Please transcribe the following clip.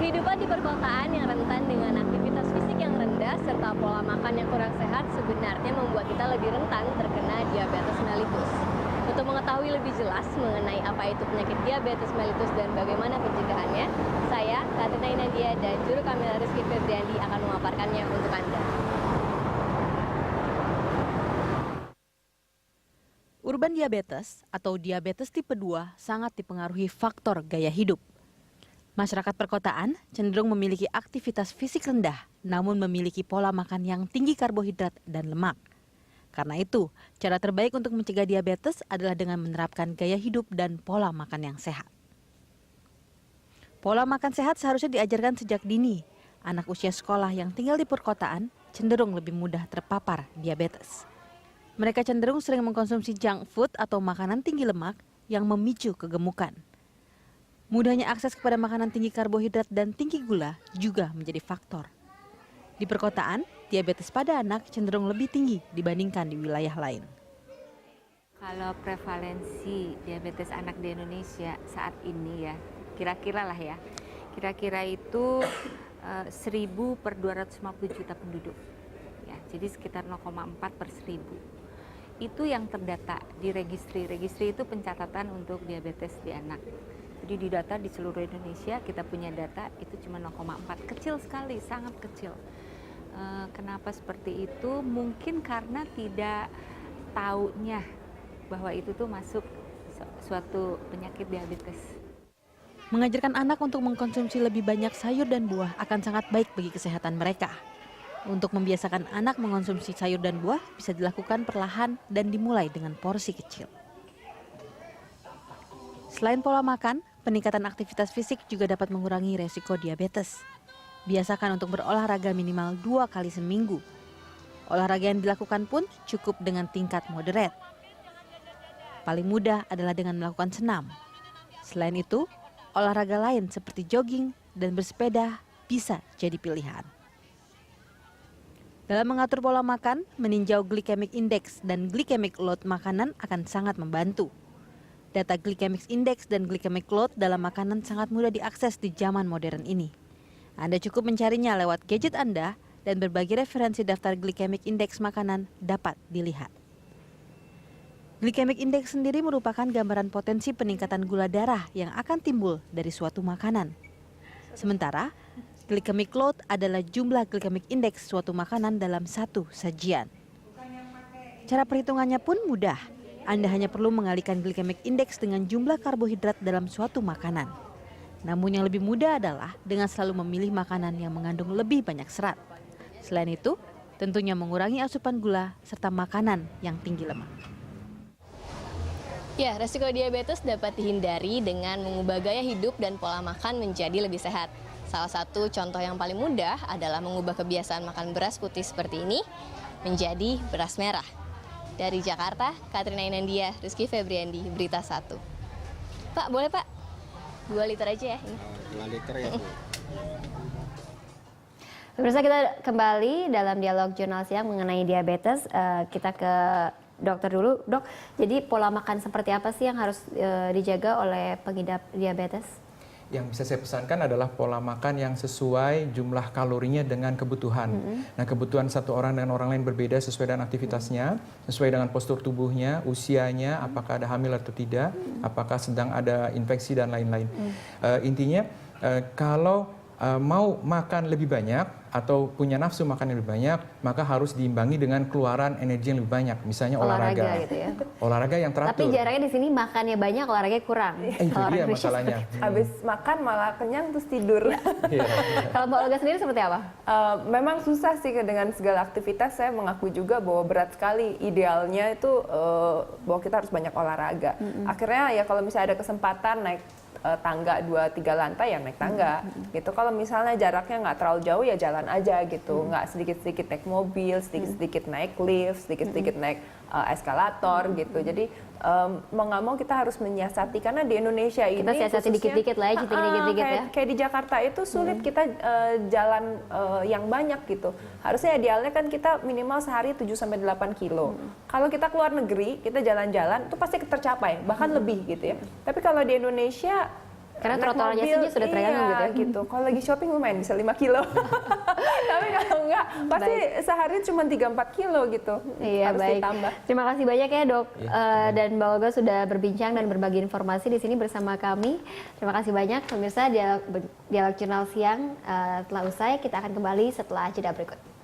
Kehidupan di perkotaan yang rentan dengan aktivitas fisik yang rendah serta pola makan yang kurang sehat sebenarnya membuat kita lebih rentan terkena diabetes mellitus. Untuk mengetahui lebih jelas mengenai apa itu penyakit diabetes mellitus dan bagaimana pencegahannya, saya, Katrina Inandia, dan juru kamera Rizky Febriandi akan memaparkannya untuk Anda. Urban diabetes atau diabetes tipe 2 sangat dipengaruhi faktor gaya hidup. Masyarakat perkotaan cenderung memiliki aktivitas fisik rendah, namun memiliki pola makan yang tinggi karbohidrat dan lemak. Karena itu, cara terbaik untuk mencegah diabetes adalah dengan menerapkan gaya hidup dan pola makan yang sehat. Pola makan sehat seharusnya diajarkan sejak dini. Anak usia sekolah yang tinggal di perkotaan cenderung lebih mudah terpapar diabetes. Mereka cenderung sering mengkonsumsi junk food atau makanan tinggi lemak yang memicu kegemukan. Mudahnya akses kepada makanan tinggi karbohidrat dan tinggi gula juga menjadi faktor. Di perkotaan, diabetes pada anak cenderung lebih tinggi dibandingkan di wilayah lain. Kalau prevalensi diabetes anak di Indonesia saat ini ya, kira-kira itu 1.000 per 250 juta penduduk. Ya, jadi sekitar 0,4 per 1.000. Itu yang terdata di registri. Registri itu pencatatan untuk diabetes di anak. Jadi di data di seluruh Indonesia kita punya data itu cuma 0,4, kecil sekali, sangat kecil. Kenapa seperti itu? Mungkin karena tidak taunya bahwa itu tuh masuk suatu penyakit diabetes. Mengajarkan anak untuk mengkonsumsi lebih banyak sayur dan buah akan sangat baik bagi kesehatan mereka. Untuk membiasakan anak mengonsumsi sayur dan buah bisa dilakukan perlahan dan dimulai dengan porsi kecil. Selain pola makan, peningkatan aktivitas fisik juga dapat mengurangi resiko diabetes. Biasakan untuk berolahraga minimal 2 kali seminggu. Olahraga yang dilakukan pun cukup dengan tingkat moderat. Paling mudah adalah dengan melakukan senam. Selain itu, olahraga lain seperti jogging dan bersepeda bisa jadi pilihan. Dalam mengatur pola makan, meninjau glycemic index dan glycemic load makanan akan sangat membantu. Data glycemic index dan glycemic load dalam makanan sangat mudah diakses di zaman modern ini. Anda cukup mencarinya lewat gadget Anda dan berbagai referensi daftar glycemic index makanan dapat dilihat. Glycemic index sendiri merupakan gambaran potensi peningkatan gula darah yang akan timbul dari suatu makanan. Sementara, glycemic load adalah jumlah glycemic index suatu makanan dalam satu sajian. Cara perhitungannya pun mudah. Anda hanya perlu mengalihkan glycemic index dengan jumlah karbohidrat dalam suatu makanan. Namun yang lebih mudah adalah dengan selalu memilih makanan yang mengandung lebih banyak serat. Selain itu, tentunya mengurangi asupan gula serta makanan yang tinggi lemak. Ya, resiko diabetes dapat dihindari dengan mengubah gaya hidup dan pola makan menjadi lebih sehat. Salah satu contoh yang paling mudah adalah mengubah kebiasaan makan beras putih seperti ini menjadi beras merah. Dari Jakarta, Katrina Inandia, Rizky Febriandi, Berita 1. Pak, boleh Pak? 2 liter aja ya ini. 2 liter ya Bu. Pemirsa, kita kembali dalam dialog Jurnal Siang mengenai diabetes. Kita ke dokter dulu. Dok, jadi pola makan seperti apa sih yang harus dijaga oleh pengidap diabetes? Yang bisa saya pesankan adalah pola makan yang sesuai jumlah kalorinya dengan kebutuhan. Nah, kebutuhan satu orang dengan orang lain berbeda sesuai dengan aktivitasnya, sesuai dengan postur tubuhnya, usianya, apakah ada hamil atau tidak, apakah sedang ada infeksi dan lain-lain. Intinya, kalau mau makan lebih banyak atau punya nafsu makan yang lebih banyak, maka harus diimbangi dengan keluaran energi yang lebih banyak, misalnya olahraga gitu ya. Olahraga yang teratur. Tapi jarangnya di sini makannya banyak, olahraganya kurang. Itu dia masalahnya. Habis makan malah kenyang terus tidur. Kalau Mbak Olga sendiri seperti apa? Memang susah sih dengan segala aktivitas. Saya mengaku juga bahwa berat sekali. Idealnya itu bahwa kita harus banyak olahraga. Akhirnya ya kalau misalnya ada kesempatan naik tangga 2-3 lantai ya naik tangga gitu. Kalau misalnya jaraknya nggak terlalu jauh ya jalan aja gitu, nggak sedikit-sedikit naik mobil, sedikit-sedikit naik lift, sedikit-sedikit naik eskalator gitu. Jadi mau nggak mau kita harus menyiasati karena di Indonesia ini kita siasati dikit-dikit lah ya, dikit-dikit ya. Kayak di Jakarta itu sulit kita jalan yang banyak gitu. Harusnya idealnya kan kita minimal sehari 7-8 kilo. Kalau kita keluar negeri, kita jalan-jalan itu pasti tercapai, bahkan lebih gitu ya. Tapi kalau di Indonesia Karena naik trotoarnya mobil, saja sudah terganggu iya, gitu ya. gitu. Kalau lagi shopping lumayan bisa 5 kilo. Tapi kalau enggak, pasti sehari cuma 3-4 kilo gitu. Iya, Harus baik. ditambah. Terima kasih banyak ya dok Iya, dan Mbak Olga sudah berbincang dan berbagi informasi di sini bersama kami. Terima kasih banyak pemirsa, dialog jurnal siang telah usai. Kita akan kembali setelah jeda berikut.